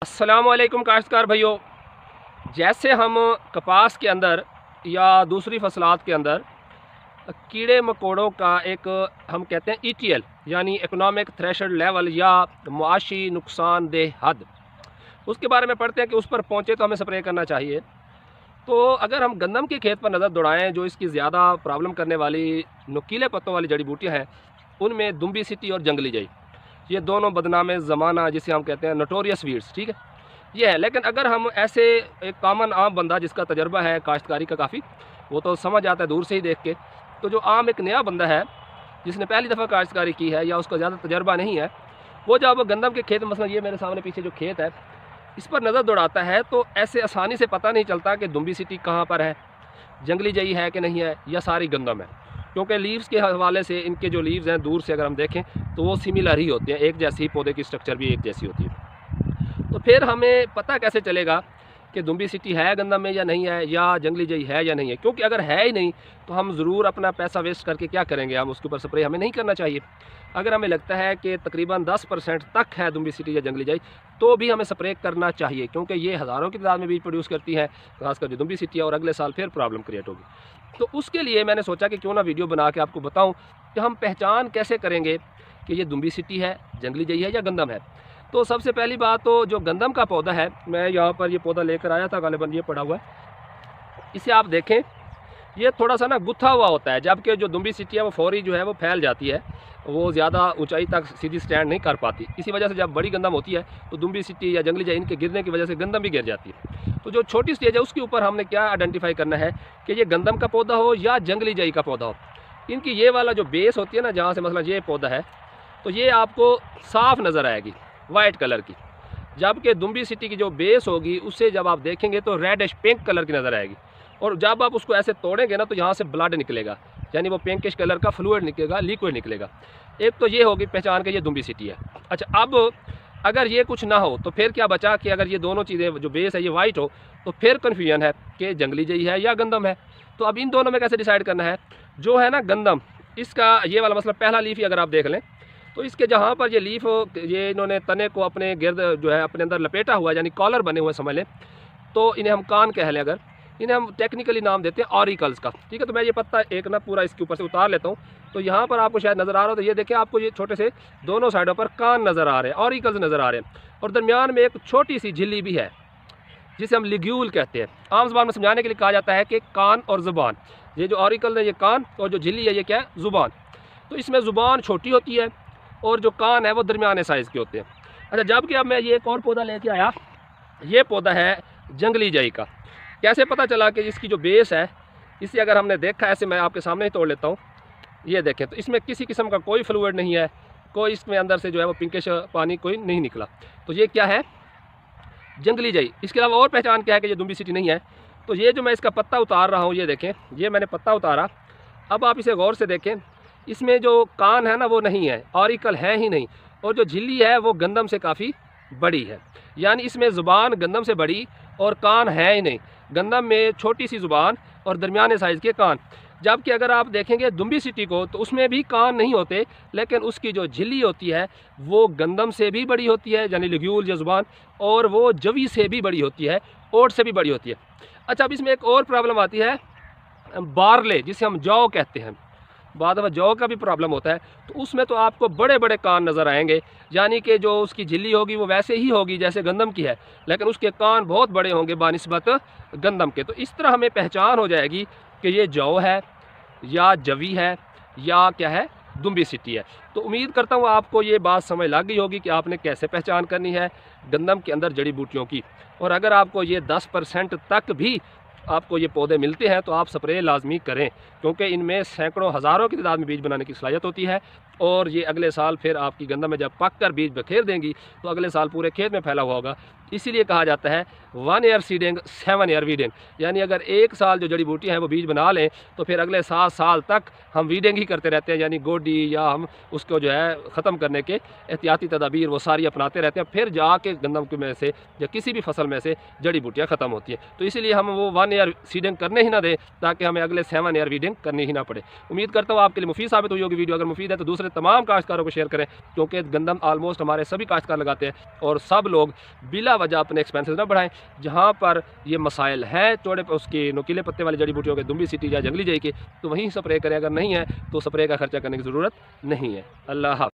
अस्सलामुअलैकुम काश्तकार भाइयों। जैसे हम कपास के अंदर या दूसरी फसलात के अंदर कीड़े मकोड़ों का एक हम कहते हैं ETL यानी इकोनॉमिक थ्रेशोल्ड लेवल या मुआशी नुकसानदेह हद, उसके बारे में पढ़ते हैं कि उस पर पहुँचे तो हमें स्प्रे करना चाहिए। तो अगर हम गंदम के खेत पर नज़र दौड़ाएँ, जो इसकी ज़्यादा प्रॉब्लम करने वाली नुकीले पत्तों वाली जड़ी बूटियाँ हैं, उनमें दुम्बी सिटी और जंगली जई, ये दोनों बदनाम ज़माना जिसे हम कहते हैं नोटोरियस वीड्स, ठीक है, ये है। लेकिन अगर हम ऐसे एक कॉमन आम बंदा जिसका तजर्बा है काश्तकारी का काफ़ी, वो तो समझ आता है दूर से ही देख के। तो जो आम एक नया बंदा है जिसने पहली दफ़ा काश्तकारी की है या उसका ज़्यादा तजर्बा नहीं है, वो जब गंदम के खेत में, मसलन ये मेरे सामने पीछे जो खेत है, इस पर नज़र दौड़ाता है तो ऐसे आसानी से पता नहीं चलता कि दुम्बी सिटी कहाँ पर है, जंगली जई है कि नहीं है, या सारी गंदम है। क्योंकि लीव्स के हवाले से इनके जो लीव्स हैं दूर से अगर हम देखें तो वो सिमिलर ही होते हैं, एक जैसी, पौधे की स्ट्रक्चर भी एक जैसी होती है। तो फिर हमें पता कैसे चलेगा कि दुम्बी सिटी है गंदम में या नहीं है, या जंगली जई है या नहीं है? क्योंकि अगर है ही नहीं तो हम ज़रूर अपना पैसा वेस्ट करके क्या करेंगे, हम उसके ऊपर स्प्रे हमें नहीं करना चाहिए। अगर हमें लगता है कि तकरीबन 10% तक है दुम्बी सिटी या जंगली जई, तो भी हमें स्प्रे करना चाहिए, क्योंकि ये हज़ारों की तादाद में बीज प्रोड्यूस करती है, खासकर जो दुम्बी सिटी है, और अगले साल फिर प्रॉब्लम क्रिएट होगी। तो उसके लिए मैंने सोचा कि क्यों ना वीडियो बना के आपको बताऊँ कि हम पहचान कैसे करेंगे कि ये दुम्बी सिटी है, जंगली जई है या गंदम है। तो सबसे पहली बात, तो जो गंदम का पौधा है, मैं यहाँ पर ये पौधा लेकर आया था, गालिबन ये पड़ा हुआ है, इसे आप देखें, ये थोड़ा सा ना गुत्था हुआ होता है, जबकि जो दुम्बी सिटी है वो फौरी जो है वो फैल जाती है, वो ज़्यादा ऊंचाई तक सीधी स्टैंड नहीं कर पाती। इसी वजह से जब बड़ी गंदम होती है तो दुम्बी सिटी या जंगली जई, इनके गिरने की वजह से गंदम भी गिर जाती है। तो जो छोटी स्टेज है उसके ऊपर हमने क्या आइडेंटिफाई करना है कि ये गंदम का पौधा हो या जंगली जई का पौधा हो। इनकी ये वाला जो बेस होती है ना, जहाँ से मतलब ये पौधा है, तो ये आपको साफ़ नज़र आएगी वाइट कलर की, जबकि दुम्बी सिटी की जो बेस होगी उससे जब आप देखेंगे तो रेडिश पिंक कलर की नज़र आएगी। और जब आप उसको ऐसे तोड़ेंगे ना तो यहाँ से ब्लड निकलेगा, यानी वो पिंकिश कलर का फ्लूइड निकलेगा, लिक्विड निकलेगा। एक तो ये होगी पहचान के ये दुम्बी सिटी है। अच्छा, अब अगर ये कुछ ना हो तो फिर क्या बचा कि अगर ये दोनों चीज़ें, जो बेस है ये वाइट हो, तो फिर कन्फ्यूजन है कि जंगली जई है या गंदम है। तो अब इन दोनों में कैसे डिसाइड करना है? जो है ना गंदम, इसका ये वाला मसला, पहला लीफ ही अगर आप देख लें तो इसके जहाँ पर ये लीफ, ये इन्होंने तने को अपने गिर्द जो है अपने अंदर लपेटा हुआ, यानी कॉलर बने हुए समझ लें, तो इन्हें हम कान कह लें, अगर इन्हें हम टेक्निकली नाम देते हैं ऑरिकल्स का, ठीक है। तो मैं ये पत्ता एक ना पूरा इसके ऊपर से उतार लेता हूँ, तो यहाँ पर आपको शायद नज़र आ रहा हो, तो ये देखें, आपको ये छोटे से दोनों साइडों पर कान नज़र आ रहे हैं, ऑरिकल्स नज़र आ रहे हैं, और दरमियान में एक छोटी सी झिल्ली भी है जिसे हम लिग्यूल कहते हैं। आम ज़बान में समझाने के लिए कहा जाता है कि कान और ज़ुबान, ये जो ऑरिकल है ये कान, और जो झिल्ली है ये क्या है, ज़ुबान। तो इसमें ज़ुबान छोटी होती है और जो कान है वो दरमियाने साइज़ के होते हैं। अच्छा, जबकि अब मैं ये एक और पौधा लेके आया, ये पौधा है जंगली जई का। कैसे पता चला कि इसकी जो बेस है, इसे अगर हमने देखा, ऐसे मैं आपके सामने ही तोड़ लेता हूँ, ये देखें, तो इसमें किसी किस्म का कोई फ्लूइड नहीं है, कोई इसमें अंदर से जो है वो पिंकिश पानी कोई नहीं निकला। तो ये क्या है, जंगली जई। इसके अलावा और पहचान क्या है कि ये दुम्बी सिटी नहीं है? तो ये जो मैं इसका पत्ता उतार रहा हूँ, ये देखें, ये मैंने पत्ता उतारा, अब आप इसे गौर से देखें, इसमें जो कान है ना वो नहीं है, ऑरिकल है ही नहीं, और जो झिल्ली है वो गंदम से काफ़ी बड़ी है, यानी इसमें ज़ुबान गंदम से बड़ी और कान है ही नहीं। गंदम में छोटी सी ज़ुबान और दरमियाने साइज़ के कान, जबकि अगर आप देखेंगे दुम्बी सिटी को तो उसमें भी कान नहीं होते, लेकिन उसकी जो झिल्ली होती है वो गंदम से भी बड़ी होती है, यानी लिग्यूल या ज़ुबान, और वो जवी से भी बड़ी होती है, ओट से भी बड़ी होती है। अच्छा, अब इसमें एक और प्रॉब्लम आती है, बारले, जिसे हम जौ कहते हैं, बाद में जौ का भी प्रॉब्लम होता है, तो उसमें तो आपको बड़े बड़े कान नज़र आएंगे, यानी कि जो उसकी झिल्ली होगी वो वैसे ही होगी जैसे गंदम की है, लेकिन उसके कान बहुत बड़े होंगे बानिस्बत गंदम के। तो इस तरह हमें पहचान हो जाएगी कि ये जौ है या जवी है या क्या है, दुम्बी सिटी है। तो उम्मीद करता हूँ आपको ये बात समझ लग गई होगी कि आपने कैसे पहचान करनी है गंदम के अंदर जड़ी बूटियों की। और अगर आपको ये 10% तक भी आपको ये पौधे मिलते हैं तो आप स्प्रे लाजमी करें, क्योंकि इनमें सैकड़ों हज़ारों की तादाद में बीज बनाने की सलाहियत होती है, और ये अगले साल फिर आपकी गंदम में जब पक कर बीज बखेर देंगी तो अगले साल पूरे खेत में फैला हुआ होगा। इसीलिए कहा जाता है 1 ईयर सीडिंग 7 ईयर वीडिंग, यानी अगर एक साल जो जड़ी बूटियाँ हैं वो बीज बना लें तो फिर अगले 7 साल तक हम वीडिंग ही करते रहते हैं, यानी गोडी या हम उसको जो है ख़त्म करने के एहतियाती तदाबीर वो सारी अपनाते रहते हैं, फिर जाके गंदम के में से या किसी भी फसल में से जड़ी बूटियाँ ख़त्म होती हैं। तो इसीलिए हम वो 1 ईयर सीडिंग करने ही ना दें, ताकि हमें अगले 7 ईयर वीडिंग करनी ही ना पड़े। उम्मीद करता हूँ आपके लिए मुफीद साबित हुई होगी वीडियो। अगर मुफीद है तो दूसरे तमाम काश्तकारों को शेयर करें, क्योंकि गंदम आलमोस्ट हमारे सभी काश्तकार लगाते हैं और सब लोग बिला वजह अपने एक्सपेंसेस ना बढ़ाएं। जहाँ पर ये मसाइल हैं चौड़े उसकी नुकीले पत्ते वाली जड़ी बूटियों के, दुम्बी सीटी या जंगली जई की, तो वहीं स्प्रे करें। अगर नहीं है तो स्प्रे का खर्चा करने की ज़रूरत नहीं है। अल्लाह हाफ़िज़।